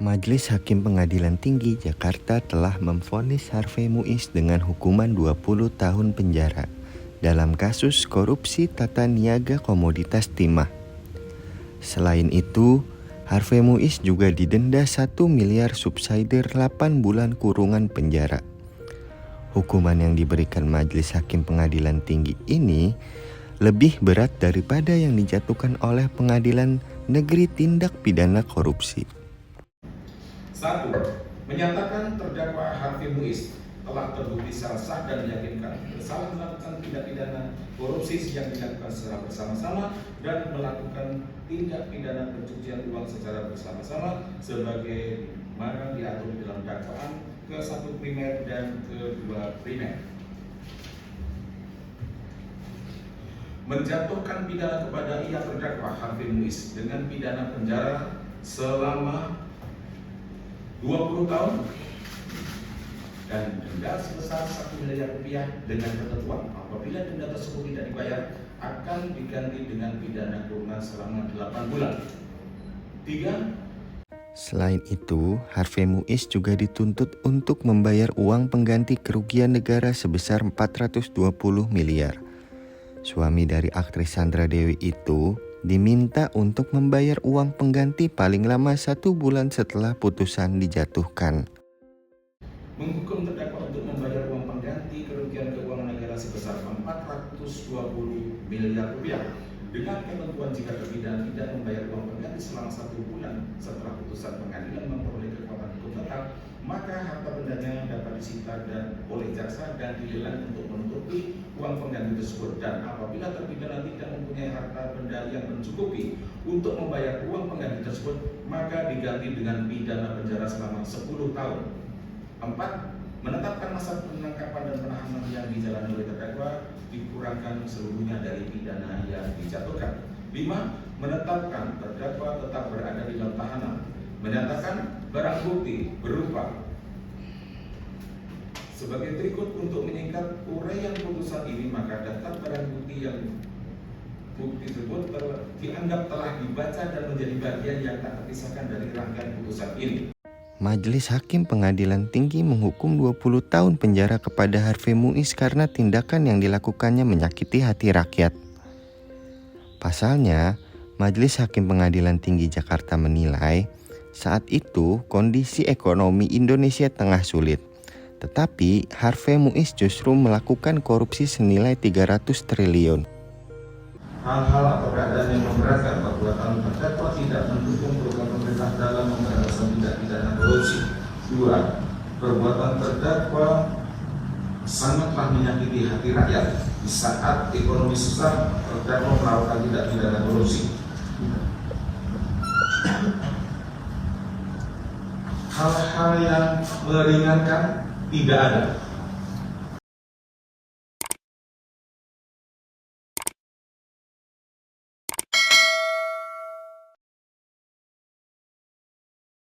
Majelis Hakim Pengadilan Tinggi Jakarta telah memvonis Harvey Muiz dengan hukuman 20 tahun penjara dalam kasus korupsi tata niaga komoditas timah. Selain itu, Harvey Muiz juga didenda 1 miliar subsidi 8 bulan kurungan penjara. Hukuman yang diberikan Majelis Hakim Pengadilan Tinggi ini lebih berat daripada yang dijatuhkan oleh Pengadilan Negeri Tindak Pidana Korupsi. 1. Menyatakan terdakwa Harvey Muiz telah terbukti secara sah dan meyakinkan bersalah melakukan tindak pidana korupsi yang dilakukan secara bersama-sama dan melakukan tindak pidana pencucian uang secara bersama-sama sebagai mana diatur di dalam dakwaan ke-1 primer dan ke-2 primer. Menjatuhkan pidana kepada ia terdakwa Harvey Muiz dengan pidana penjara selama 20 tahun dan denda sebesar 1 miliar rupiah dengan ketentuan apabila denda tersebut tidak dibayar akan diganti dengan pidana kurungan selama 8 bulan. 3. Selain itu, Harvey Muiz juga dituntut untuk membayar uang pengganti kerugian negara sebesar 420 miliar. Suami dari aktris Sandra Dewi itu diminta untuk membayar uang pengganti paling lama 1 bulan setelah putusan dijatuhkan. Menghukum terdakwa untuk membayar uang pengganti kerugian keuangan negara sebesar 420 miliar rupiah dengan ketentuan jika terpidana tidak membayar uang pengganti selama 1 bulan setelah putusan pengadilan memperoleh kekuatan hukum tetap, maka harta bendanya dapat disita dan oleh jaksa dan dilelang untuk menutupi uang pengganti tersebut, dan apabila terpidana tidak mempunyai harta benda yang mencukupi untuk membayar uang pengganti tersebut, maka diganti dengan pidana penjara selama 10 tahun. 4. Menetapkan masa penangkapan dan penahanan yang dijalani oleh terdakwa dikurangkan seluruhnya dari pidana yang dijatuhkan. 5. Menetapkan terdakwa tetap berada di dalam tahanan. Menyatakan barang bukti berupa sebagai berikut untuk menyingkat uraian putusan ini, maka daftar barang bukti yang bukti tersebut dianggap telah dibaca dan menjadi bagian yang tak terpisahkan dari rangkaian putusan ini. Majelis Hakim Pengadilan Tinggi menghukum 20 tahun penjara kepada Harvey Muiz karena tindakan yang dilakukannya menyakiti hati rakyat. Pasalnya, Majelis Hakim Pengadilan Tinggi Jakarta menilai saat itu kondisi ekonomi Indonesia tengah sulit. Tetapi Harvey Muiz justru melakukan korupsi senilai 300 triliun. Hal-hal atau keadaan yang memberatkan perbuatan terdakwa tidak mendukung program pemerintah dalam pemberantasan tindak pidana korupsi. 2. Perbuatan terdakwa sangatlah menyakiti hati rakyat. Di saat ekonomi susah, terdakwa melakukan tindak pidana korupsi. Hal-hal yang meringankan tidak ada.